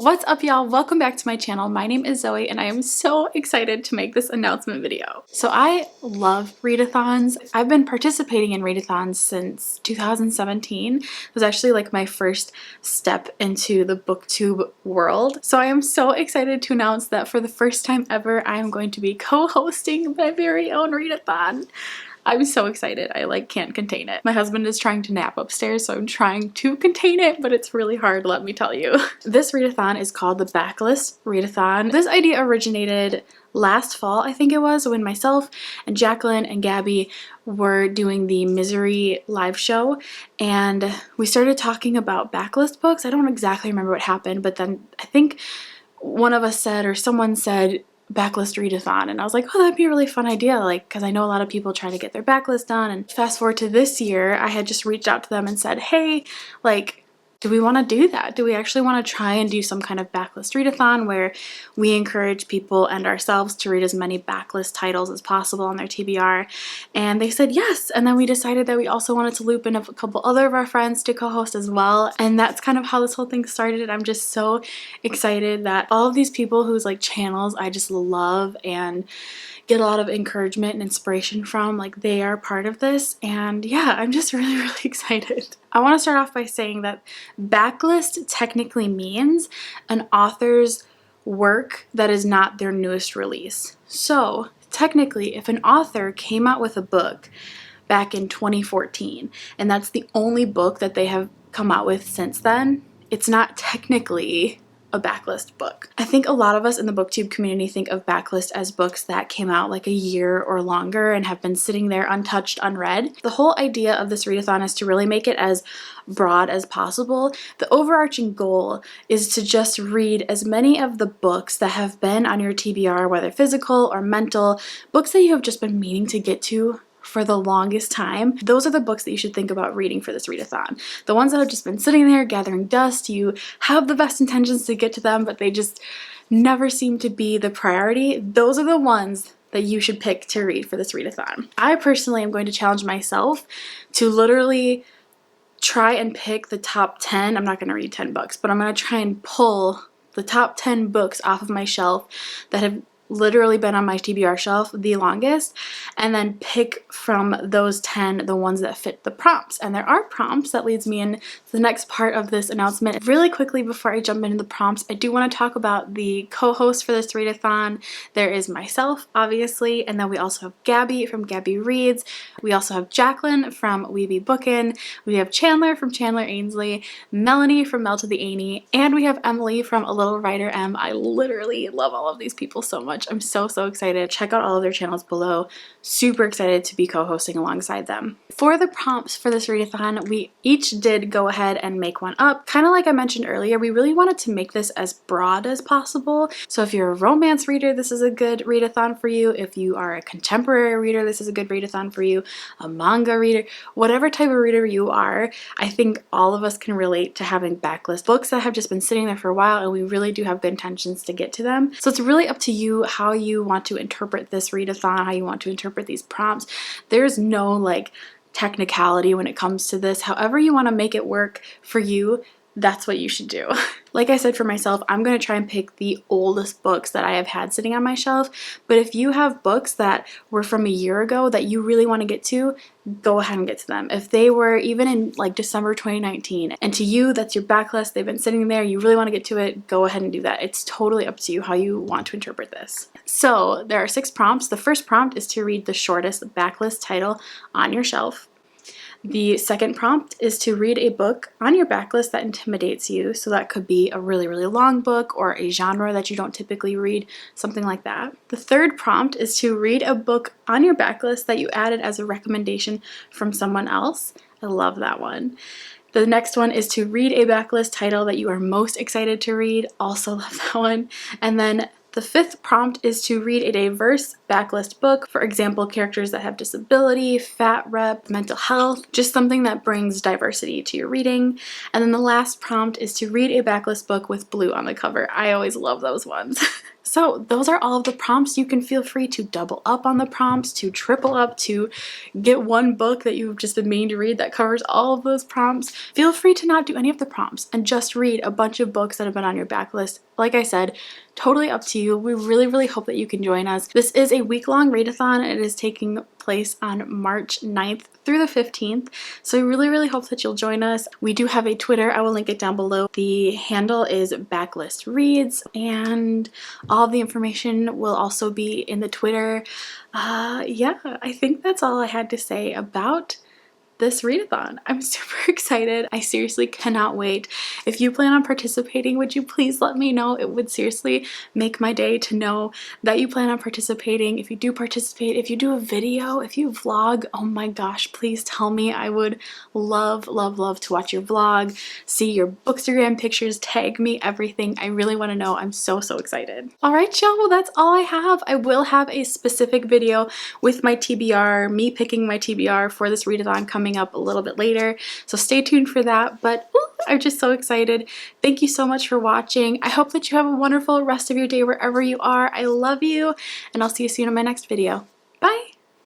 What's up, y'all? Welcome back to my channel. My name is Zoe and I am so excited to make this announcement video. So I love readathons. I've been participating in readathons since 2017. It was actually like my first step into the booktube world. So I am so excited to announce that for the first time ever, I am going to be co-hosting my very own readathon. I'm so excited. I can't contain it. My husband is trying to nap upstairs, so I'm trying to contain it, but it's really hard, let me tell you. This readathon is called the Backlist Readathon. This idea originated last fall, I think it was, when myself and Jacqueline and Gabby were doing the Misery live show, and we started talking about backlist books. I don't exactly remember what happened, but then I think one of us said, or someone said, Backlist Readathon, and I was like, oh, that'd be a really fun idea, like, because I know a lot of people try to get their backlist done. And fast forward to this year, I had just reached out to them and said, hey, like, do we want to do that? Do we actually want to try and do some kind of backlist readathon where we encourage people and ourselves to read as many backlist titles as possible on their TBR? And they said yes. And then we decided that we also wanted to loop in a couple other of our friends to co-host as well. And that's kind of how this whole thing started. I'm just so excited that all of these people whose like channels I just love and get a lot of encouragement and inspiration from, like, they are part of this. And yeah, I'm just really excited. I want to start off by saying that backlist technically means an author's work that is not their newest release. So technically, if an author came out with a book back in 2014 and that's the only book that they have come out with since then, it's not technically a backlist book. I think a lot of us in the booktube community think of backlist as books that came out like a year or longer and have been sitting there untouched, unread. The whole idea of this readathon is to really make it as broad as possible. The overarching goal is to just read as many of the books that have been on your TBR, whether physical or mental, books that you have just been meaning to get to for the longest time. Those are the books that you should think about reading for this readathon. The ones that have just been sitting there gathering dust, you have the best intentions to get to them, but they just never seem to be the priority. Those are the ones that you should pick to read for this readathon. I personally am going to challenge myself to literally try and pick the top 10. I'm not going to read 10 books, but I'm going to try and pull the top 10 books off of my shelf that have literally been on my TBR shelf the longest, and then pick from those 10 the ones that fit the prompts. And there are prompts. That leads me in the next part of this announcement. Really quickly, before I jump into the prompts, I do want to talk about the co-host for this readathon. There is myself, obviously, and then we also have Gabby from Gabby Reads. We also have Jacqueline from We Be Bookin'. We have Chandler from Chandler Ainsley, Melanie from Mel to the Annie, and we have Emily from A Little Writer M. I literally love all of these people so much. I'm so excited. Check out all of their channels below. Super excited to be co-hosting alongside them. For the prompts for this readathon, we each did go ahead and make one up. Kind of like I mentioned earlier, we really wanted to make this as broad as possible. So if you're a romance reader, this is a good readathon for you. If you are a contemporary reader, this is a good readathon for you. A manga reader, whatever type of reader you are, I think all of us can relate to having backlist books that have just been sitting there for a while, and we really do have good intentions to get to them. So it's really up to you how you want to interpret this readathon, how you want to interpret these prompts. There's no like technicality when it comes to this. However you want to make it work for you, that's what you should do. Like I said, for myself, I'm going to try and pick the oldest books that I have had sitting on my shelf. But if you have books that were from a year ago that you really want to get to, go ahead and get to them. If they were even in like December 2019, and to you, that's your backlist, they've been sitting there, you really want to get to it, go ahead and do that. It's totally up to you how you want to interpret this. So there are 6 prompts. The first prompt is to read the shortest backlist title on your shelf. The second prompt is to read a book on your backlist that intimidates you. So that could be a really long book or a genre that you don't typically read, something like that. The third prompt is to read a book on your backlist that you added as a recommendation from someone else. I love that one. The next one is to read a backlist title that you are most excited to read. Also love that one. And then The 5th prompt is to read a diverse backlist book, for example, characters that have disability, fat rep, mental health, just something that brings diversity to your reading. And then the last prompt is to read a backlist book with blue on the cover. I always love those ones. So those are all of the prompts. You can feel free to double up on the prompts, to triple up, to get one book that you've just been meaning to read that covers all of those prompts. Feel free to not do any of the prompts and just read a bunch of books that have been on your backlist. Like I said, totally up to you. We really hope that you can join us. This is a week-long readathon, and it is taking place on March 9th through the 15th. So we really hope that you'll join us. We do have a Twitter. I will link it down below. The handle is Backlist Reads, and all of the information will also be in the Twitter. Yeah, I think that's all I had to say about this readathon. I'm super excited. I seriously cannot wait. If you plan on participating, would you please let me know? It would seriously make my day to know that you plan on participating. If you do participate, if you do a video, if you vlog, oh my gosh, please tell me. I would love to watch your vlog, see your Bookstagram pictures, tag me, everything. I really want to know. I'm so excited. All right, y'all, well, that's all I have. I will have a specific video with my TBR, me picking my TBR for this readathon coming up a little bit later, so stay tuned for that. But I'm just so excited. Thank you so much for watching. I hope that you have a wonderful rest of your day wherever you are. I love you, and I'll see you soon in my next video.